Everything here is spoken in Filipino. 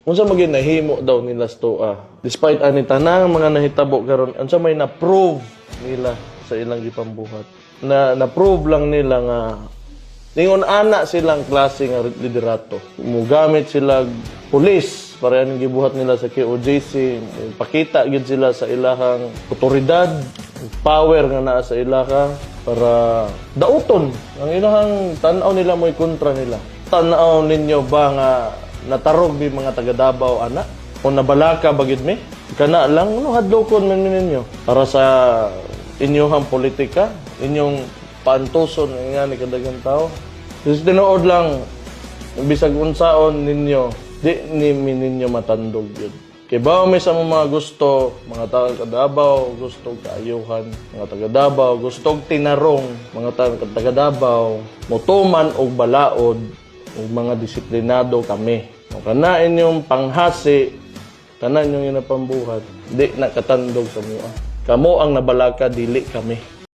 Unsa maging nahimo daw nila stoa. Despite ani tanang mga nahitabo karon, unsa may na-prove nila sa ilang gipambuhat. Na-prove lang nila nga ningon ana silang klase nga liderato. Mugamit sila pulis para ang gibuhat nila sa KOJC, pakita gid sila sa ilahang otoridad, power nga naa sa ilaha para dauton ang ilahang tan-aw nila mo'y kontra nila. Tan-aw ninyo ba nga natarog di mga taga Davao ana o nabalaka bagid mi kana lang no hadlokon man ninyo para sa inyong politika, inyong paantuson nga ni kadagang tao. Just tinuod lang bisag unsaon ninyo di ninyo matandog yun. Kay ba may sa mga gusto, mga taga Davao, gusto kaayuhan, mga taga Davao, gusto tinarong, mga taga Davao, motuman o balaod, o mga disiplinado kami. O kana inyong panghasi, kana inyong inapambuhat, di nakatandog sa mga. Kamo ang nabalaka, dili kami.